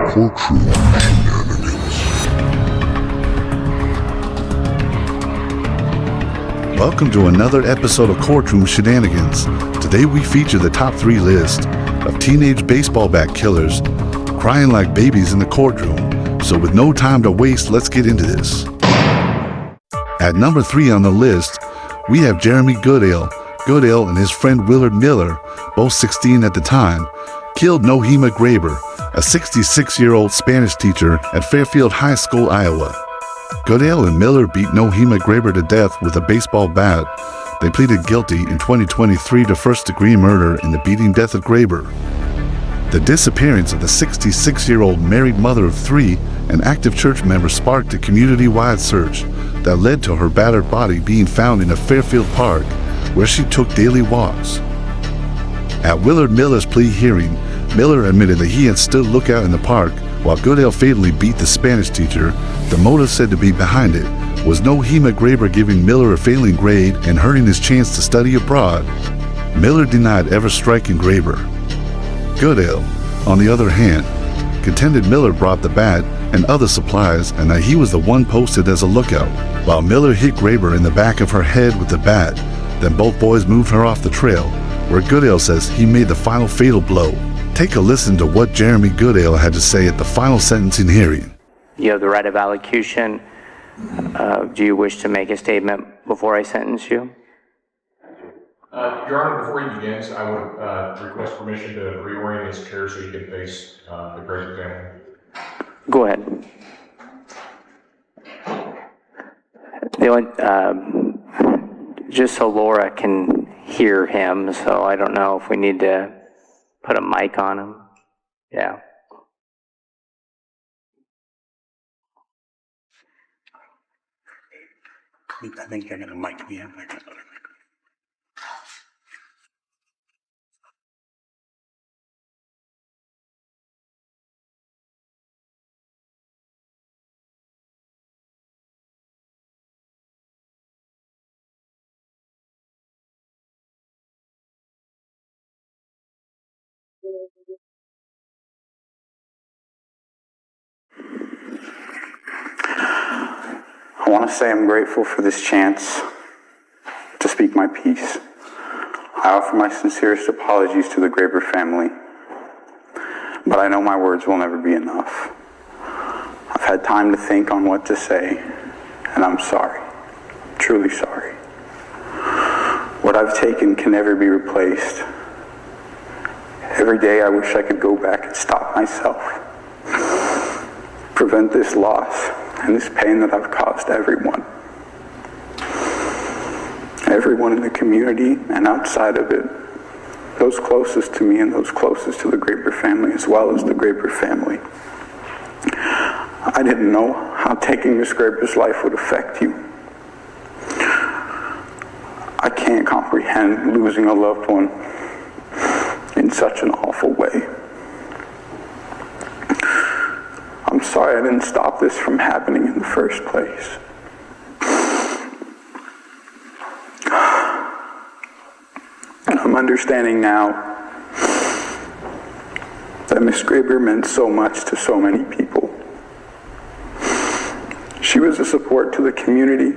Courtroom Shenanigans. Welcome to another episode of Courtroom Shenanigans. Today we feature the top 3 list of teenage baseball bat killers crying like babies in the courtroom. So with no time to waste, let's get into this. At number 3 on the list, we have Jeremy Goodale. Goodale and his friend Willard Miller, both 16 at the time, killed Nohema Graber, a 66-year-old Spanish teacher at Fairfield High School, Iowa. Goodale and Miller beat Nohema Graber to death with a baseball bat. They pleaded guilty in 2023 to first-degree murder in the beating death of Graber. The disappearance of the 66-year-old married mother of 3, an active church member, sparked a community-wide search that led to her battered body being found in a Fairfield park where she took daily walks. At Willard Miller's plea hearing, Miller admitted that he had stood lookout in the park while Goodale fatally beat the Spanish teacher. The motive said to be behind it was Nohema Graber giving Miller a failing grade and hurting his chance to study abroad. Miller denied ever striking Graber. Goodale, on the other hand, contended Miller brought the bat and other supplies and that he was the one posted as a lookout, while Miller hit Graber in the back of her head with the bat. Then both boys moved her off the trail, where Goodale says he made the final fatal blow. Take a listen to what Jeremy Goodale had to say at the final sentencing hearing. You have the right of allocution. Do you wish to make a statement before I sentence you? Your Honor, before he begins, I would request permission to reorient his chair so he can face the Graber family. Go ahead. The only, just so Laura can hear him, so I don't know if we need to put a mic on him. Yeah. I think they're going to mic me up. I want to say I'm grateful for this chance to speak my piece. I offer my sincerest apologies to the Graber family, but I know my words will never be enough. I've had time to think on what to say, and I'm sorry, truly sorry. What I've taken can never be replaced. Every day I wish I could go back and stop myself, prevent this loss and this pain that I've caused everyone. Everyone in the community and outside of it, those closest to me and those closest to the Graber family, as well as the Graber family. I didn't know how taking Miss Graber's life would affect you. I can't comprehend losing a loved one in such an awful way. I'm sorry I didn't stop this from happening in the first place. And I'm understanding now that Miss Graber meant so much to so many people. She was a support to the community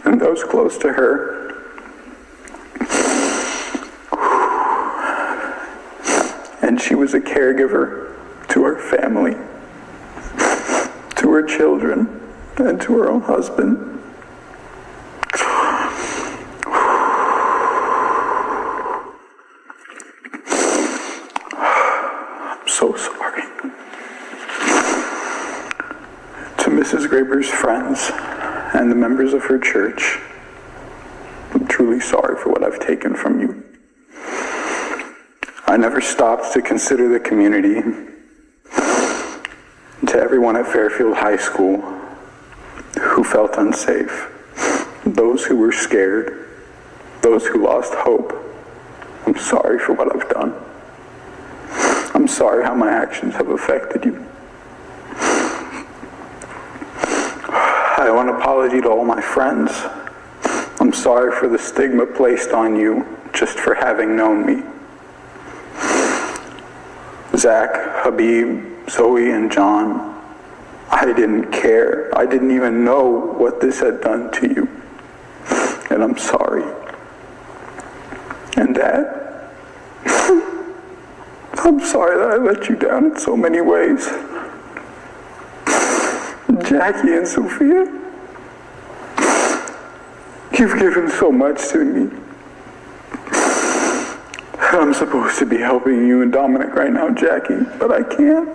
and those close to her. And she was a caregiver to her family, to her children, and to her own husband. I'm so sorry. To Mrs. Graber's friends and the members of her church, I'm truly sorry for what I've taken from you. I never stopped to consider the community. To everyone at Fairfield High School who felt unsafe, those who were scared, those who lost hope, I'm sorry for what I've done. I'm sorry how my actions have affected you. I owe an apology to all my friends. I'm sorry for the stigma placed on you just for having known me. Zach, Habib, Zoe, and John, I didn't care. I didn't even know what this had done to you. And I'm sorry. And Dad, I'm sorry that I let you down in so many ways. Jackie and Sophia, you've given so much to me. I'm supposed to be helping you and Dominic right now, Jackie, but I can't.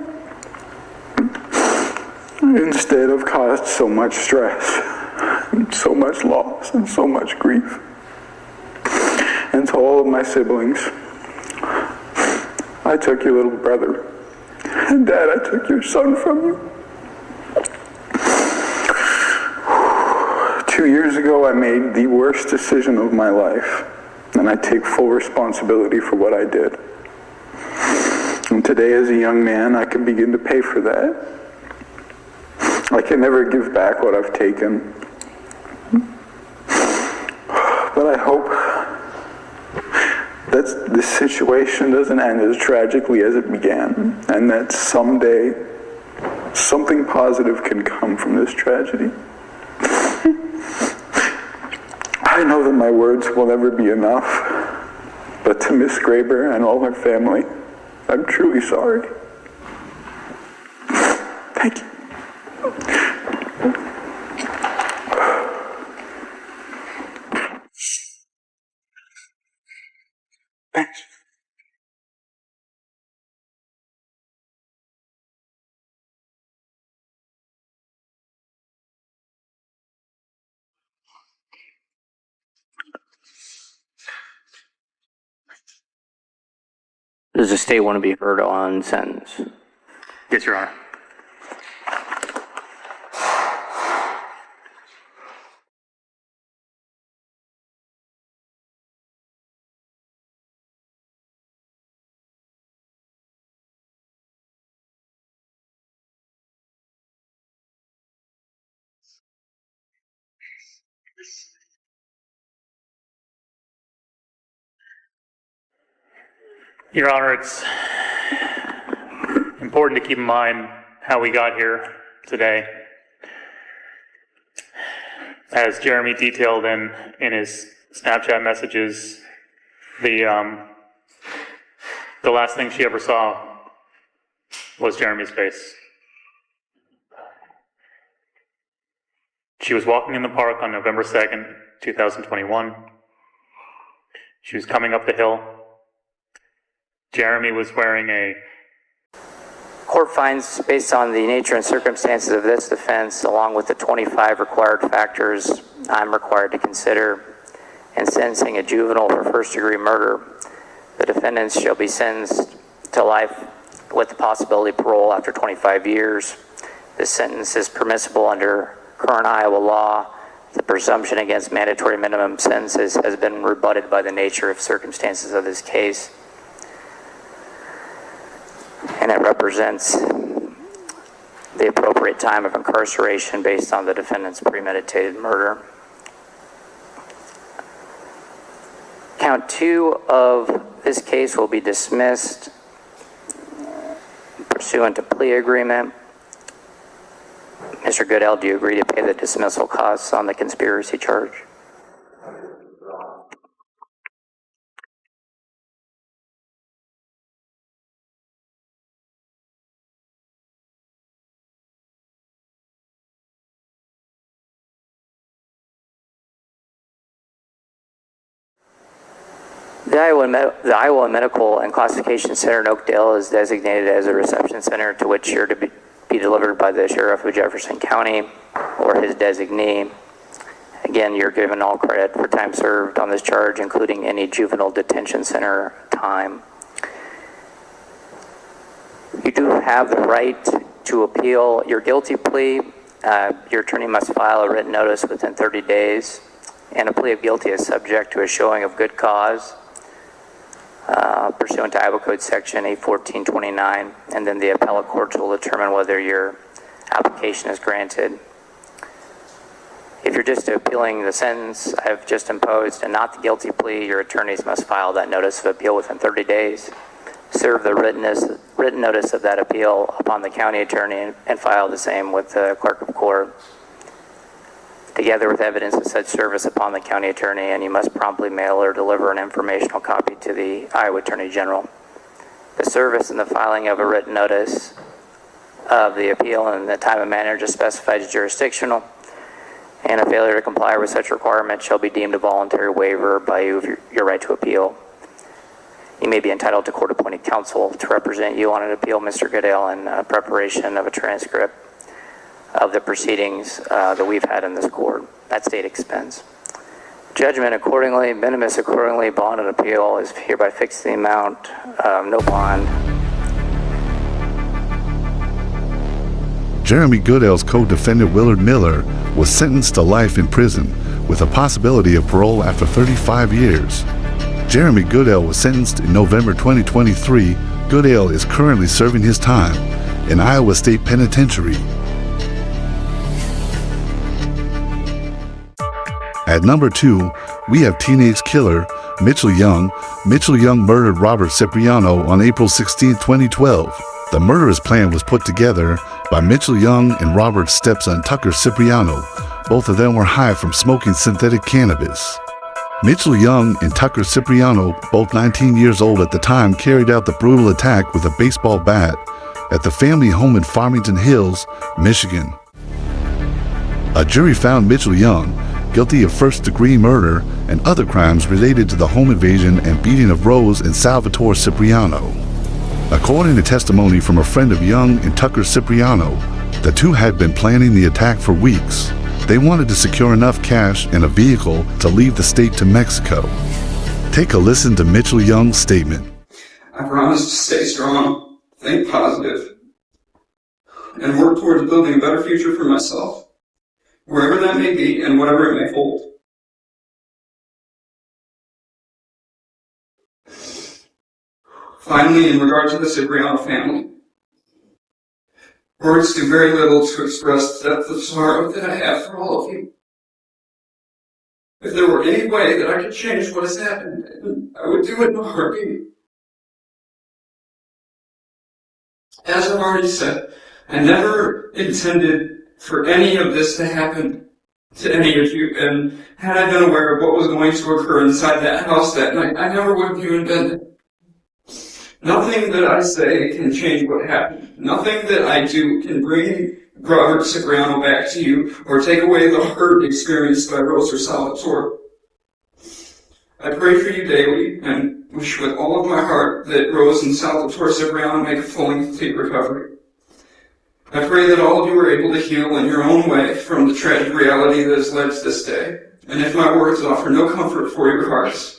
Instead, I've caused so much stress, and so much loss, and so much grief. And to all of my siblings, I took your little brother. And Dad, I took your son from you. 2 years ago, I made the worst decision of my life. And I take full responsibility for what I did. And today, as a young man, I can begin to pay for that. I can never give back what I've taken. But I hope that this situation doesn't end as tragically as it began, and that someday something positive can come from this tragedy. I know that my words will never be enough, but to Miss Graber and all her family, I'm truly sorry. Thank you. Thanks. Does the state want to be heard on sentence? Yes, Your Honor. Your Honor, it's important to keep in mind how we got here today. As Jeremy detailed in his Snapchat messages, the last thing she ever saw was Jeremy's face. She was walking in the park on November 2nd, 2021. She was coming up the hill. Jeremy was wearing a... Court finds, based on the nature and circumstances of this offense, along with the 25 required factors I'm required to consider in sentencing a juvenile for first-degree murder, the defendants shall be sentenced to life with the possibility of parole after 25 years. This sentence is permissible under current Iowa law. The presumption against mandatory minimum sentences has been rebutted by the nature of circumstances of this case, and it represents the appropriate time of incarceration based on the defendant's premeditated murder. Count 2 of this case will be dismissed pursuant to plea agreement. Mr. Goodell, do you agree to pay the dismissal costs on the conspiracy charge? The Iowa Medical and Classification Center in Oakdale is designated as a reception center to which you're to be delivered by the Sheriff of Jefferson County or his designee. Again, you're given all credit for time served on this charge, including any juvenile detention center time. You do have the right to appeal your guilty plea. Your attorney must file a written notice within 30 days, and a plea of guilty is subject to a showing of good cause pursuant to Iowa Code Section 81429, and then the appellate courts will determine whether your application is granted. If you're just appealing the sentence I've just imposed and not the guilty plea, your attorneys must file that notice of appeal within 30 days. serve the written notice of that appeal upon the county attorney and file the same with the clerk of court, together with evidence of such service upon the county attorney, and you must promptly mail or deliver an informational copy to the Iowa Attorney General. The service and the filing of a written notice of the appeal in the time and manner just specified as jurisdictional, and a failure to comply with such requirement shall be deemed a voluntary waiver by you of your right to appeal. You may be entitled to court-appointed counsel to represent you on an appeal, Mr. Goodale, in preparation of a transcript of the proceedings that we've had in this court at state expense. Judgment accordingly, minimus accordingly, bond and appeal is hereby fixed the amount, no bond. Jeremy Goodale's co-defendant Willard Miller was sentenced to life in prison with a possibility of parole after 35 years. Jeremy Goodale was sentenced in November 2023. Goodale is currently serving his time in Iowa State Penitentiary. At number 2, we have teenage killer Mitchell Young. Mitchell Young murdered Robert Cipriano on April 16, 2012. The murderous plan was put together by Mitchell Young and Robert's stepson Tucker Cipriano. Both of them were high from smoking synthetic cannabis. Mitchell Young and Tucker Cipriano, both 19 years old at the time, carried out the brutal attack with a baseball bat at the family home in Farmington Hills, Michigan. A jury found Mitchell Young guilty of first-degree murder and other crimes related to the home invasion and beating of Rose and Salvatore Cipriano. According to testimony from a friend of Young and Tucker Cipriano, the two had been planning the attack for weeks. They wanted to secure enough cash and a vehicle to leave the state to Mexico. Take a listen to Mitchell Young's statement. I promise to stay strong, think positive, and work towards building a better future for myself, wherever that may be and whatever it may hold. Finally, in regard to the Cipriano family, words do very little to express the depth of sorrow that I have for all of you. If there were any way that I could change what has happened, I would do it in a heartbeat. As I've already said, I never intended for any of this to happen to any of you, and had I been aware of what was going to occur inside that house that night, I never would have even been there. Nothing that I say can change what happened. Nothing that I do can bring Robert Cipriano back to you or take away the hurt experienced by Rose or Salvatore. I pray for you daily and wish with all of my heart that Rose and Salvatore Cipriano make a full and complete recovery. I pray that all of you are able to heal in your own way from the tragic reality that has led to this day. And if my words offer no comfort for your hearts,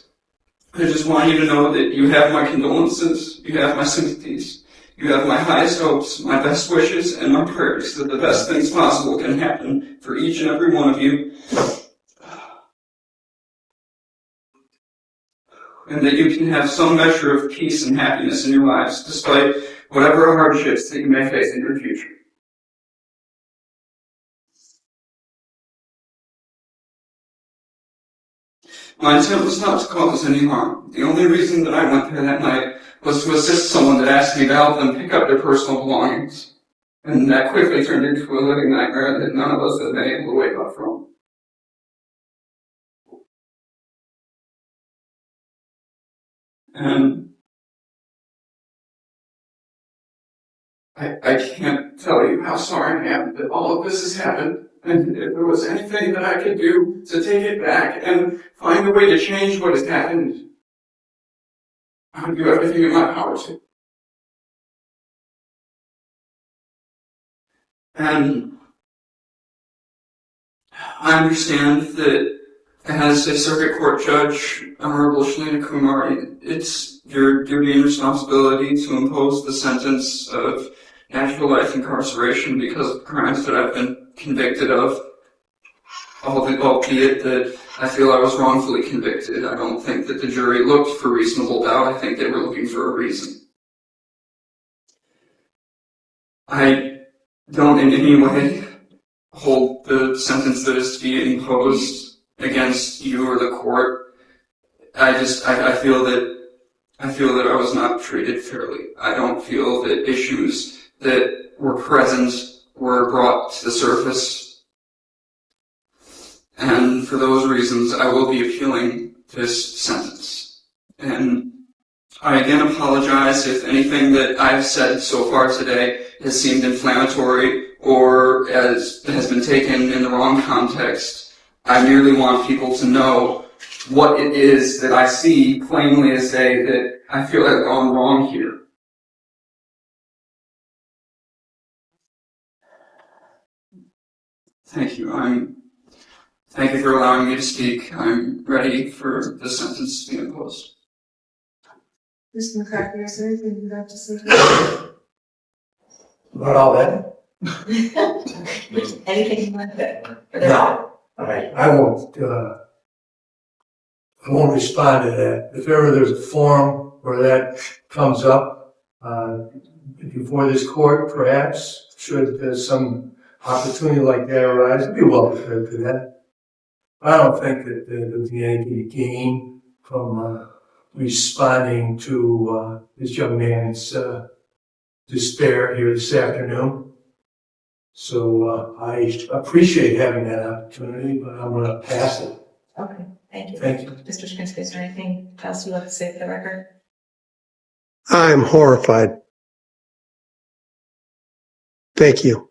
I just want you to know that you have my condolences, you have my sympathies, you have my highest hopes, my best wishes, and my prayers that the best things possible can happen for each and every one of you. And that you can have some measure of peace and happiness in your lives, despite whatever hardships that you may face in your future. My intent was not to cause any harm. The only reason that I went there that night was to assist someone that asked me to help them pick up their personal belongings. And that quickly turned into a living nightmare that none of us have been able to wake up from. And I can't tell you how sorry I am that all of this has happened. And if there was anything that I could do to take it back and find a way to change what has happened, I would do everything in my power to. And I understand that as a circuit court judge, Honorable Shalina Kumar, it's your duty and responsibility to impose the sentence of natural life incarceration because of crimes that I've been convicted of, albeit that I feel I was wrongfully convicted. I don't think that the jury looked for reasonable doubt. I think they were looking for a reason. I don't in any way hold the sentence that is to be imposed against you or the court. I feel that I feel that I was not treated fairly. I don't feel that issues that were present were brought to the surface. And for those reasons, I will be appealing this sentence. And I again apologize if anything that I've said so far today has seemed inflammatory or has been taken in the wrong context. I merely want people to know what it is that I see plainly as day that I feel has gone wrong here. Thank you. Thank you for allowing me to speak. I'm ready for the sentence to be imposed. Mr. McCarthy, is there anything you'd like to say? Not all that? Anything like that? No. All right. I won't respond to that. If ever there's a forum where that comes up, before this court, perhaps, should some opportunity like that arise, I'd be well prepared for that. I don't think that there'd be anything to gain from responding to this young man's despair here this afternoon. So I appreciate having that opportunity, but I'm going to pass it. Okay, thank you. Thank you. Mr. Shinsky, is there anything else you'd like to say for the record? I'm horrified. Thank you.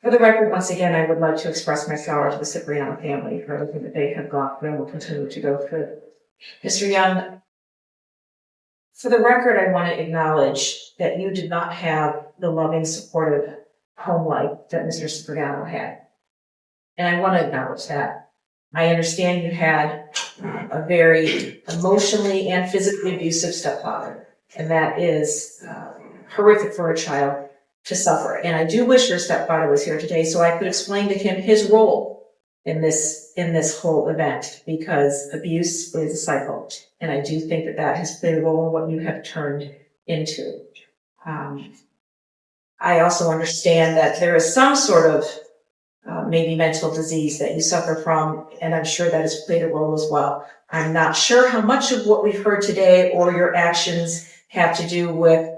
For the record, once again, I would like to express my sorrow to the Cipriano family for everything that they have gone through and will continue to go through. Mr. Young, for the record, I want to acknowledge that you did not have the loving, supportive home life that Mr. Cipriano had. And I want to acknowledge that. I understand you had a very emotionally and physically abusive stepfather, and that is horrific for a child to suffer. And I do wish your stepfather was here today so I could explain to him his role in this whole event, because abuse is a cycle. And I do think that that has played a role in what you have turned into. I also understand that there is some sort of maybe mental disease that you suffer from, and I'm sure that has played a role as well. I'm not sure how much of what we've heard today or your actions have to do with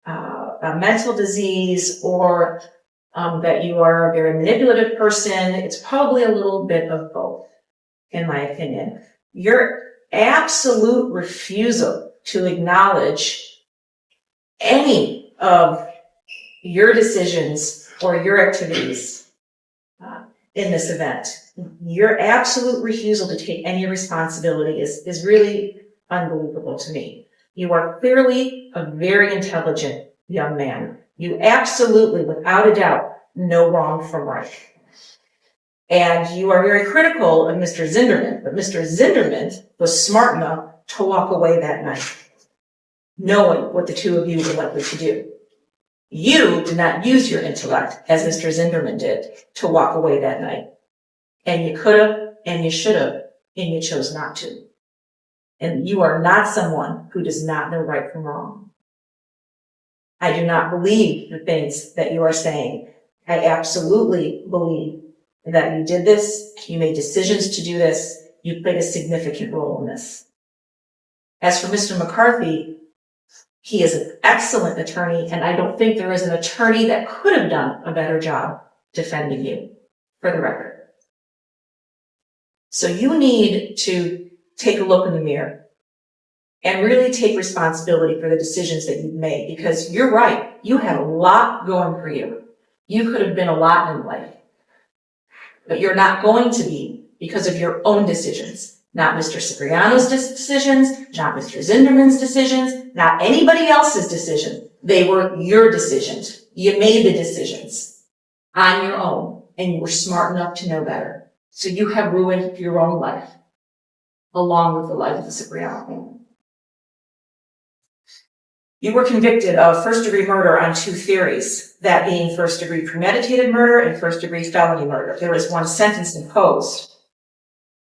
a mental disease or that you are a very manipulative person. It's probably a little bit of both, in my opinion. Your absolute refusal to acknowledge any of your decisions or your activities in this event, your absolute refusal to take any responsibility is really unbelievable to me. You are clearly a very intelligent young man. You absolutely, without a doubt, know wrong from right. And you are very critical of Mr. Zinderman, but Mr. Zinderman was smart enough to walk away that night, knowing what the two of you were likely to do. You did not use your intellect, as Mr. Zinderman did, to walk away that night. And you could have, and you should have, and you chose not to. And you are not someone who does not know right from wrong. I do not believe the things that you are saying. I absolutely believe that you did this, you made decisions to do this, you played a significant role in this. As for Mr. McCarthy, he is an excellent attorney, and I don't think there is an attorney that could have done a better job defending you, for the record. So you need to take a look in the mirror and really take responsibility for the decisions that you've made, because you're right. You have a lot going for you. You could have been a lot in life, but you're not going to be because of your own decisions. Not Mr. Cipriano's decisions, not Mr. Zinderman's decisions, not anybody else's decisions. They were your decisions. You made the decisions on your own, and you were smart enough to know better. So you have ruined your own life, along with the life of the Cipriano family. You were convicted of first-degree murder on two theories, that being first-degree premeditated murder and first-degree felony murder. There was one sentence imposed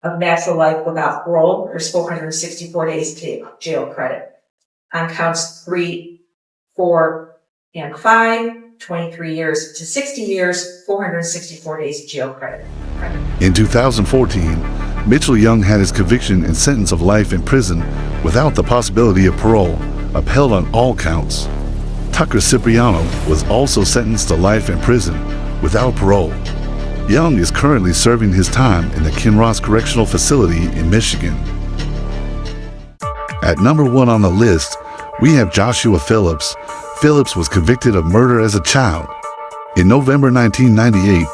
of natural life without parole. There's 464 days jail credit. On counts 3, 4, and 5, 23 years to 60 years, 464 days jail credit. In 2014, Mitchell Young had his conviction and sentence of life in prison without the possibility of parole upheld on all counts. Tucker Cipriano was also sentenced to life in prison without parole. Young is currently serving his time in the Kinross Correctional Facility in Michigan. At number 1 on the list, we have Joshua Phillips. Phillips was convicted of murder as a child. In November 1998,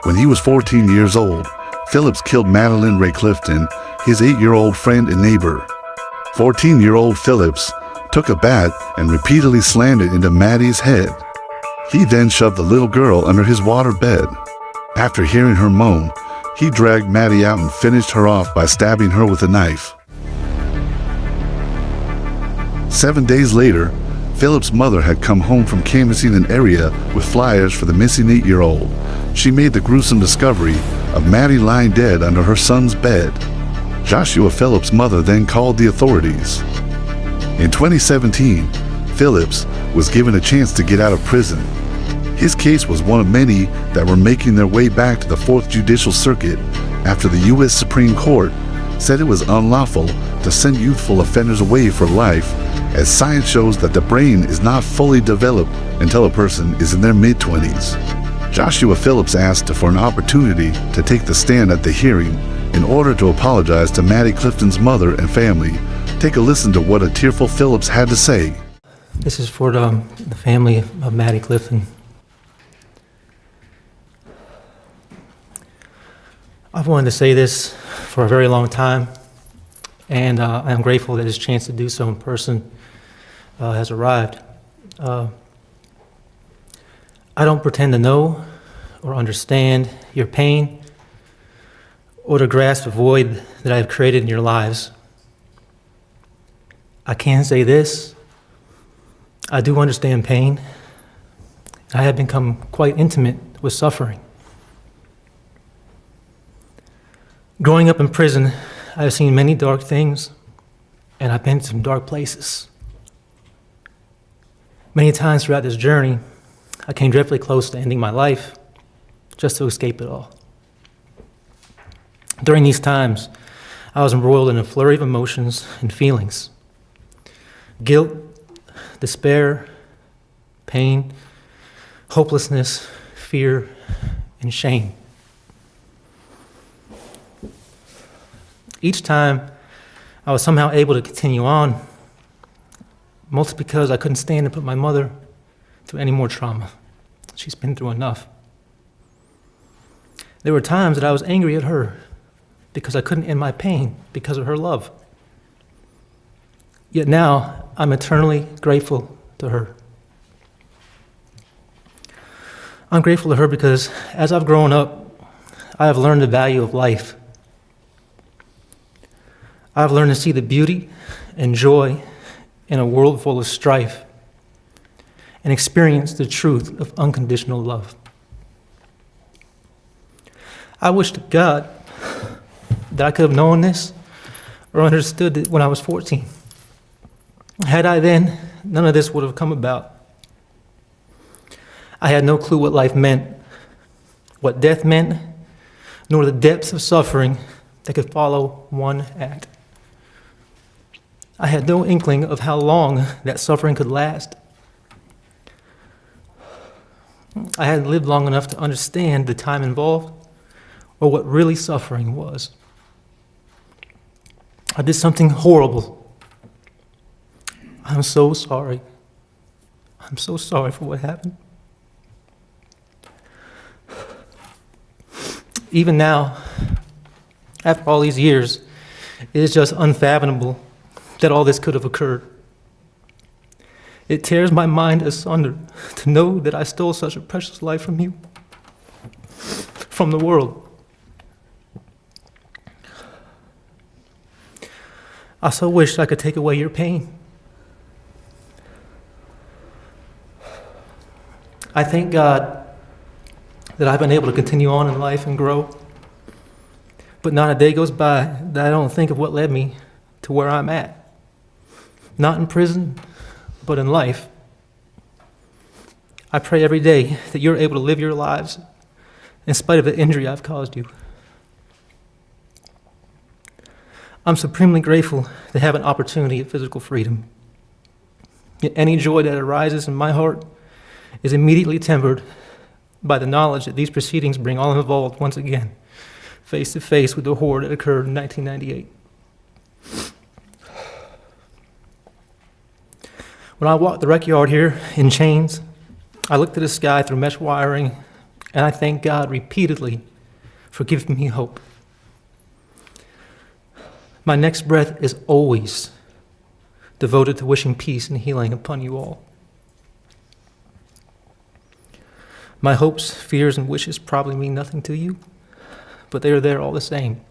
when he was 14 years old, Phillips killed Madeline Ray Clifton, his 8-year-old friend and neighbor. 14-year-old Phillips took a bat and repeatedly slammed it into Maddie's head. He then shoved the little girl under his water bed. After hearing her moan, he dragged Maddie out and finished her off by stabbing her with a knife. 7 days later, Phillips' mother had come home from canvassing an area with flyers for the missing 8-year-old. She made the gruesome discovery of Maddie lying dead under her son's bed. Joshua Phillips' mother then called the authorities. In 2017, Phillips was given a chance to get out of prison. His case was one of many that were making their way back to the 4th Judicial Circuit after the U.S. Supreme Court said it was unlawful to send youthful offenders away for life, as science shows that the brain is not fully developed until a person is in their mid-20s. Joshua Phillips asked for an opportunity to take the stand at the hearing in order to apologize to Maddie Clifton's mother and family. Take a listen to what a tearful Phillips had to say. This is for the family of Maddie Clifton. I've wanted to say this for a very long time, and I'm grateful that this chance to do so in person has arrived. I don't pretend to know or understand your pain or to grasp the void that I've created in your lives. I can say this: I do understand pain. I have become quite intimate with suffering. Growing up in prison, I've seen many dark things, and I've been to some dark places. Many times throughout this journey, I came dreadfully close to ending my life just to escape it all. During these times, I was embroiled in a flurry of emotions and feelings: guilt, despair, pain, hopelessness, fear, and shame. Each time, I was somehow able to continue on, mostly because I couldn't stand to put my mother through any more trauma. She's been through enough. There were times that I was angry at her because I couldn't end my pain because of her love. Yet now, I'm eternally grateful to her. I'm grateful to her because as I've grown up, I have learned the value of life. I've learned to see the beauty and joy in a world full of strife and experience the truth of unconditional love. I wish to God that I could have known this or understood it when I was 14. Had I then, none of this would have come about. I had no clue what life meant, what death meant, nor the depths of suffering that could follow one act. I had no inkling of how long that suffering could last. I hadn't lived long enough to understand the time involved or what really suffering was. I did something horrible. I'm so sorry. I'm so sorry for what happened. Even now, after all these years, it is just unfathomable that all this could have occurred. It tears my mind asunder to know that I stole such a precious life from you, from the world. I so wish I could take away your pain. I thank God that I've been able to continue on in life and grow, but not a day goes by that I don't think of what led me to where I'm at. Not in prison, but in life. I pray every day that you're able to live your lives in spite of the injury I've caused you. I'm supremely grateful to have an opportunity at physical freedom. Yet any joy that arises in my heart is immediately tempered by the knowledge that these proceedings bring all involved once again face to face with the horror that occurred in 1998. When I walked the rec yard here in chains, I looked at the sky through mesh wiring, and I thank God repeatedly for giving me hope. My next breath is always devoted to wishing peace and healing upon you all. My hopes, fears, and wishes probably mean nothing to you, but they are there all the same.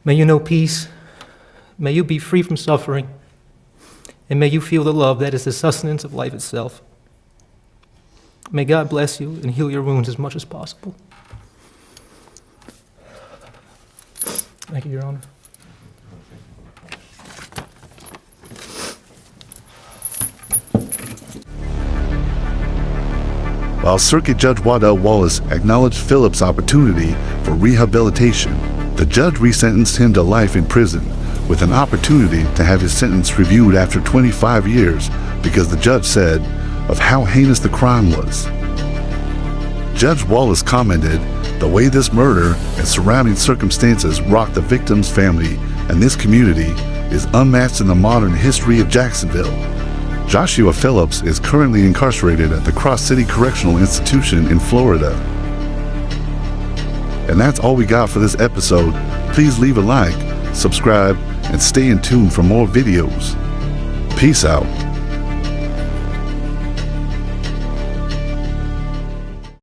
May you know peace, may you be free from suffering, and may you feel the love that is the sustenance of life itself. May God bless you and heal your wounds as much as possible. Thank you, Your Honor. While Circuit Judge Waddell Wallace acknowledged Phillips' opportunity for rehabilitation, the judge resentenced him to life in prison with an opportunity to have his sentence reviewed after 25 years because the judge said of how heinous the crime was. Judge Wallace commented, "The way this murder and surrounding circumstances rocked the victim's family and this community is unmatched in the modern history of Jacksonville." Joshua Phillips is currently incarcerated at the Cross City Correctional Institution in Florida. And that's all we got for this episode. Please leave a like, subscribe, and stay in tune for more videos. Peace out.